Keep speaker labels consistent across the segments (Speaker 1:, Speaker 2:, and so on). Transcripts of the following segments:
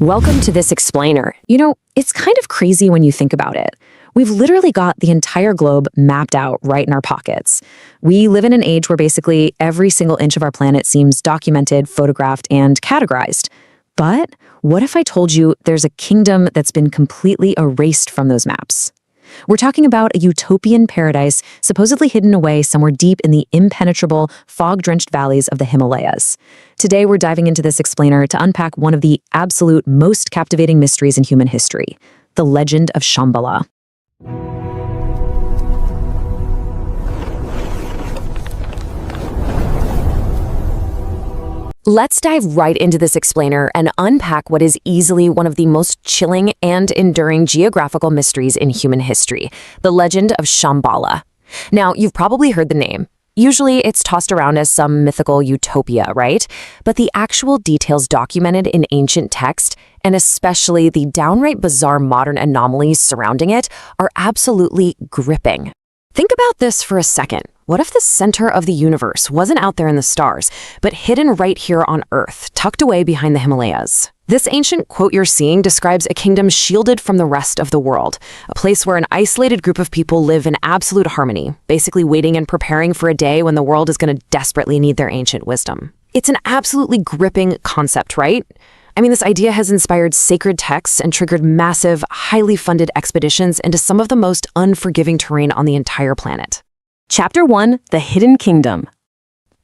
Speaker 1: Welcome to this explainer. It's kind of crazy when you think about it. We've literally got the entire globe mapped out right in our pockets. We live in an age where basically every single inch of our planet seems documented, photographed, and categorized. But what if I told you there's a kingdom that's been completely erased from those maps? We're talking about a utopian paradise supposedly hidden away somewhere deep in the impenetrable, fog-drenched valleys of the Himalayas. Today, we're diving into this explainer to unpack one of the absolute most captivating mysteries in human history, the legend of Shambhala. Let's dive right into this explainer and unpack what is easily one of the most chilling and enduring geographical mysteries in human history, the legend of Shambhala. Now, you've probably heard the name. Usually, it's tossed around as some mythical utopia, right? But the actual details documented in ancient text, and especially the downright bizarre modern anomalies surrounding it, are absolutely gripping. Think about this for a second. What if the center of the universe wasn't out there in the stars, but hidden right here on Earth, tucked away behind the Himalayas? This ancient quote you're seeing describes a kingdom shielded from the rest of the world, a place where an isolated group of people live in absolute harmony, basically waiting and preparing for a day when the world is going to desperately need their ancient wisdom. It's an absolutely gripping concept, right? I mean, this idea has inspired sacred texts and triggered massive, highly funded expeditions into some of the most unforgiving terrain on the entire planet. Chapter 1, The Hidden Kingdom.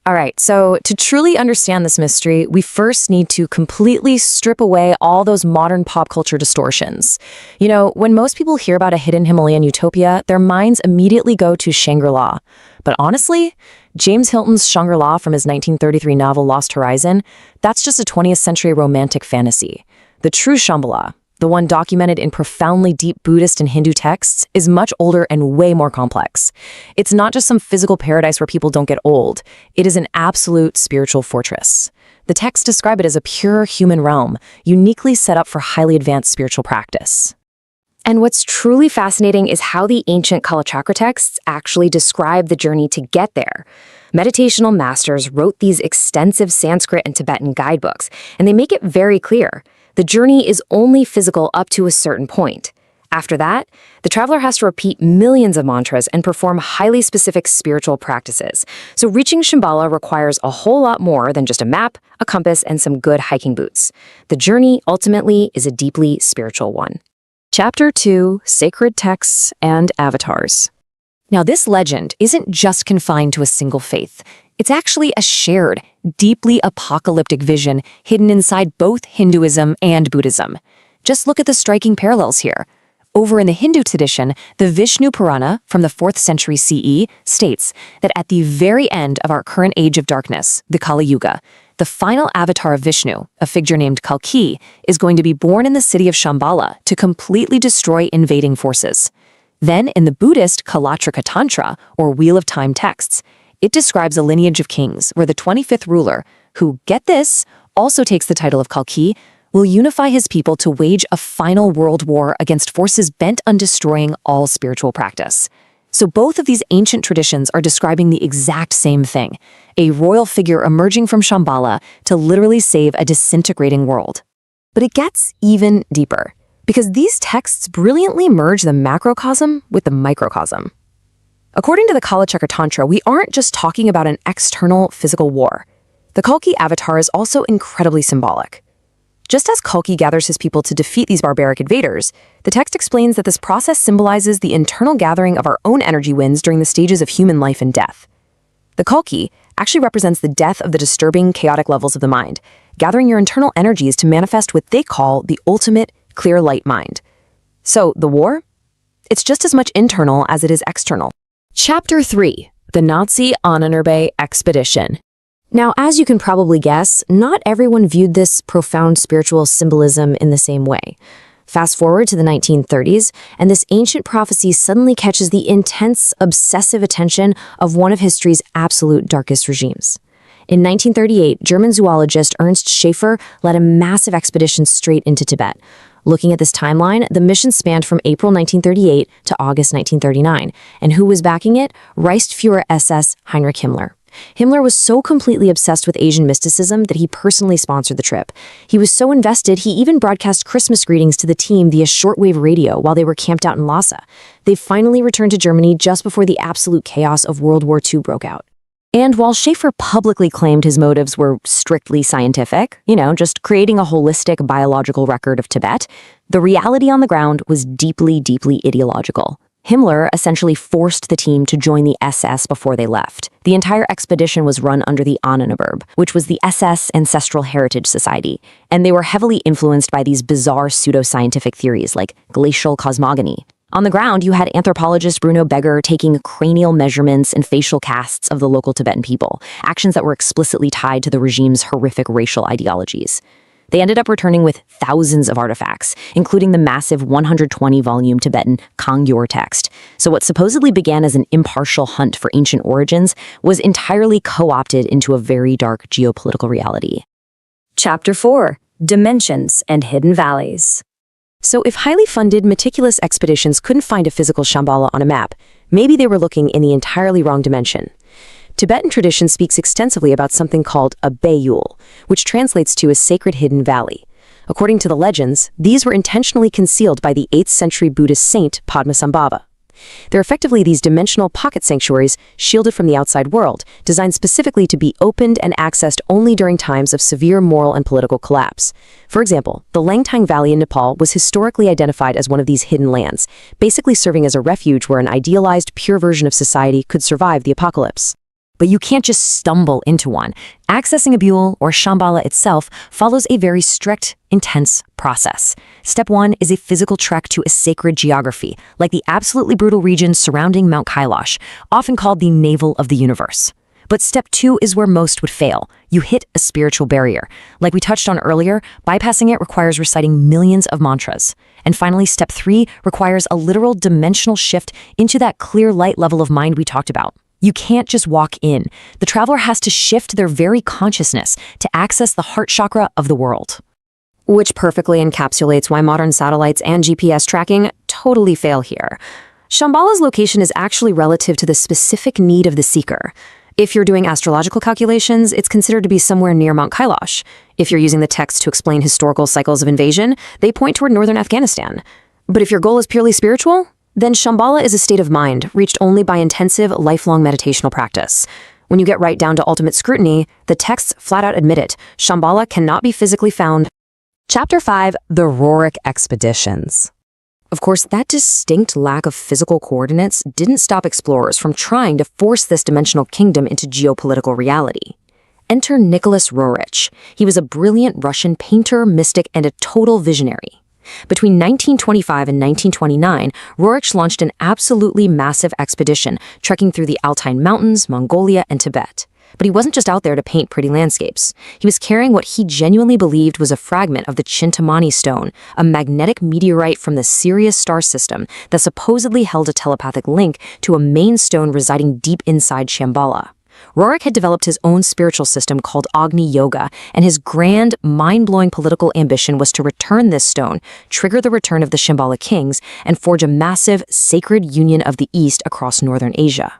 Speaker 1: All right, so to truly understand this mystery, we first need to completely strip away all those modern pop culture distortions. When most people hear about a hidden Himalayan utopia, their minds immediately go to Shangri-La. But honestly, James Hilton's Shangri-La from his 1933 novel Lost Horizon, that's just a 20th century romantic fantasy. The true Shambhala, the one documented in profoundly deep Buddhist and Hindu texts, is much older and way more complex. It's not just some physical paradise where people don't get old. It is an absolute spiritual fortress. The texts describe it as a pure human realm, uniquely set up for highly advanced spiritual practice. And what's truly fascinating is how the ancient Kalachakra texts actually describe the journey to get there. Meditational masters wrote these extensive Sanskrit and Tibetan guidebooks, and they make it very clear. The journey is only physical up to a certain point. After that, the traveler has to repeat millions of mantras and perform highly specific spiritual practices. So reaching Shambhala requires a whole lot more than just a map, a compass, and some good hiking boots. The journey, ultimately, is a deeply spiritual one. Chapter 2, Sacred Texts and Avatars. Now, this legend isn't just confined to a single faith. It's actually a shared, deeply apocalyptic vision hidden inside both Hinduism and Buddhism. Just look at the striking parallels here. Over in the Hindu tradition, the Vishnu Purana from the 4th century CE states that at the very end of our current age of darkness, the Kali Yuga, the final avatar of Vishnu, a figure named Kalki, is going to be born in the city of Shambhala to completely destroy invading forces. Then, in the Buddhist Kalatrika Tantra, or Wheel of Time texts, it describes a lineage of kings where the 25th ruler, who, get this, also takes the title of Kalki, will unify his people to wage a final world war against forces bent on destroying all spiritual practice. So both of these ancient traditions are describing the exact same thing, a royal figure emerging from Shambhala to literally save a disintegrating world. But it gets even deeper, because these texts brilliantly merge the macrocosm with the microcosm. According to the Kalachakra Tantra, we aren't just talking about an external physical war. The Kalki avatar is also incredibly symbolic. Just as Kalki gathers his people to defeat these barbaric invaders, the text explains that this process symbolizes the internal gathering of our own energy winds during the stages of human life and death. The Kalki actually represents the death of the disturbing, chaotic levels of the mind, gathering your internal energies to manifest what they call the ultimate clear light mind. So, the war? It's just as much internal as it is external. Chapter 3, The Nazi Ahnenerbe Expedition. Now, as you can probably guess, not everyone viewed this profound spiritual symbolism in the same way. Fast forward to the 1930s, and this ancient prophecy suddenly catches the intense, obsessive attention of one of history's absolute darkest regimes. In 1938, German zoologist Ernst Schaefer led a massive expedition straight into Tibet. Looking at this timeline, the mission spanned from April 1938 to August 1939, and who was backing it? Reichsfuhrer SS Heinrich Himmler. Himmler was so completely obsessed with Asian mysticism that he personally sponsored the trip. He was so invested, he even broadcast Christmas greetings to the team via shortwave radio while they were camped out in Lhasa. They finally returned to Germany just before the absolute chaos of World War II broke out. And while Schaefer publicly claimed his motives were strictly scientific, just creating a holistic biological record of Tibet, the reality on the ground was deeply, deeply ideological. Himmler essentially forced the team to join the SS before they left. The entire expedition was run under the Ahnenerbe, which was the SS Ancestral Heritage Society, and they were heavily influenced by these bizarre pseudoscientific theories like glacial cosmogony. On the ground, you had anthropologist Bruno Beger taking cranial measurements and facial casts of the local Tibetan people, actions that were explicitly tied to the regime's horrific racial ideologies. They ended up returning with thousands of artifacts, including the massive 120-volume Tibetan 𝐂𝐎𝐋𝐋𝐁 text. So what supposedly began as an impartial hunt for ancient origins was entirely co-opted into a very dark geopolitical reality.
Speaker 2: Chapter 4: Dimensions and Hidden Valleys.
Speaker 1: So if highly funded, meticulous expeditions couldn't find a physical Shambhala on a map, maybe they were looking in the entirely wrong dimension. Tibetan tradition speaks extensively about something called a Beyul, which translates to a sacred hidden valley. According to the legends, these were intentionally concealed by the 8th century Buddhist saint Padmasambhava. They're effectively these dimensional pocket sanctuaries shielded from the outside world, designed specifically to be opened and accessed only during times of severe moral and political collapse. For example, the Langtang Valley in Nepal was historically identified as one of these hidden lands, basically serving as a refuge where an idealized, pure version of society could survive the apocalypse. But you can't just stumble into one. Accessing a Beyul, or Shambhala itself, follows a very strict, intense process. Step 1 is a physical trek to a sacred geography, like the absolutely brutal region surrounding Mount Kailash, often called the navel of the universe. But step 2 is where most would fail. You hit a spiritual barrier. Like we touched on earlier, bypassing it requires reciting millions of mantras. And finally, step 3 requires a literal dimensional shift into that clear light level of mind we talked about. You can't just walk in. The traveler has to shift their very consciousness to access the heart chakra of the world. Which perfectly encapsulates why modern satellites and GPS tracking totally fail here. Shambhala's location is actually relative to the specific need of the seeker. If you're doing astrological calculations, it's considered to be somewhere near Mount Kailash. If you're using the text to explain historical cycles of invasion, they point toward northern Afghanistan. But if your goal is purely spiritual, then Shambhala is a state of mind reached only by intensive, lifelong meditational practice. When you get right down to ultimate scrutiny, the texts flat out admit it. Shambhala cannot be physically found. Chapter 5: The Roerich Expeditions. Of course, that distinct lack of physical coordinates didn't stop explorers from trying to force this dimensional kingdom into geopolitical reality. Enter Nicholas Roerich. He was a brilliant Russian painter, mystic, and a total visionary. Between 1925 and 1929, Roerich launched an absolutely massive expedition, trekking through the Altai Mountains, Mongolia, and Tibet. But he wasn't just out there to paint pretty landscapes. He was carrying what he genuinely believed was a fragment of the Chintamani stone, a magnetic meteorite from the Sirius star system that supposedly held a telepathic link to a main stone residing deep inside Shambhala. Roerich had developed his own spiritual system called Agni Yoga, and his grand, mind-blowing political ambition was to return this stone, trigger the return of the Shambhala kings, and forge a massive, sacred union of the East across northern Asia.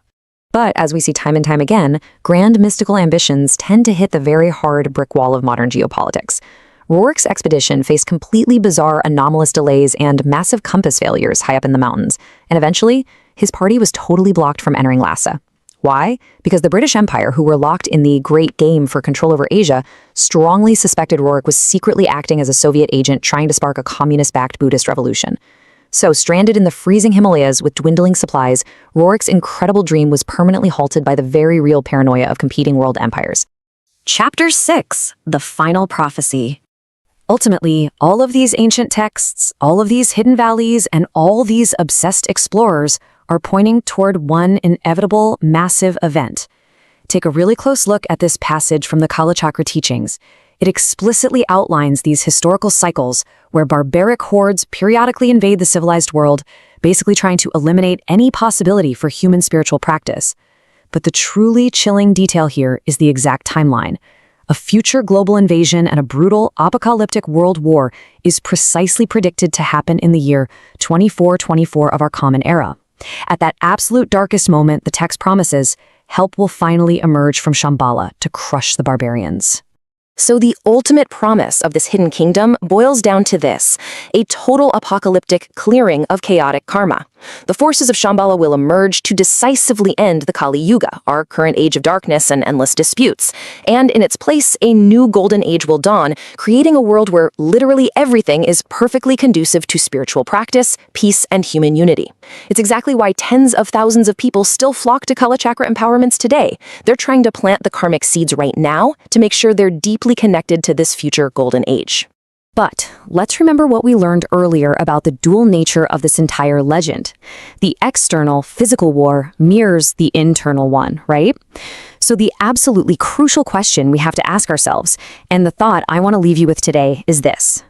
Speaker 1: But as we see time and time again, grand mystical ambitions tend to hit the very hard brick wall of modern geopolitics. Roerich's expedition faced completely bizarre, anomalous delays and massive compass failures high up in the mountains, and eventually, his party was totally blocked from entering Lhasa. Why? Because the British Empire, who were locked in the Great Game for control over Asia, strongly suspected Roerich was secretly acting as a Soviet agent trying to spark a communist-backed Buddhist revolution. So, stranded in the freezing Himalayas with dwindling supplies, Roerich's incredible dream was permanently halted by the very real paranoia of competing world empires. Chapter 6: The Final Prophecy. Ultimately, all of these ancient texts, all of these hidden valleys, and all these obsessed explorers are pointing toward one inevitable, massive event. Take a really close look at this passage from the Kala Chakra teachings. It explicitly outlines these historical cycles where barbaric hordes periodically invade the civilized world, basically trying to eliminate any possibility for human spiritual practice. But the truly chilling detail here is the exact timeline. A future global invasion and a brutal, apocalyptic world war is precisely predicted to happen in the year 2424 of our Common Era. At that absolute darkest moment, the text promises,
Speaker 2: help will finally emerge from Shambhala to crush the barbarians.
Speaker 1: So the ultimate promise of this hidden kingdom boils down to this: a total apocalyptic clearing of chaotic karma. The forces of Shambhala will emerge to decisively end the Kali Yuga, our current age of darkness and endless disputes. And in its place, a new golden age will dawn, creating a world where literally everything is perfectly conducive to spiritual practice, peace, and human unity. It's exactly why tens of thousands of people still flock to Kala Chakra empowerments today. They're trying to plant the karmic seeds right now to make sure they're deeply connected to this future golden age. But let's remember what we learned earlier about the dual nature of this entire legend. The external, physical war mirrors the internal one, right? So the absolutely crucial question we have to ask ourselves, and the thought I want to leave you with today, is this: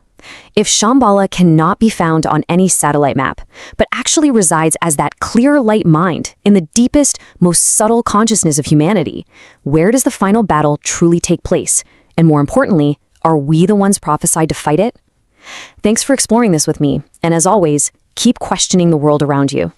Speaker 1: if Shambhala cannot be found on any satellite map, but actually resides as that clear light mind in the deepest, most subtle consciousness of humanity, where does the final battle truly take place? And more importantly, are we the ones prophesied to fight it? Thanks for exploring this with me, and as always, keep questioning the world around you.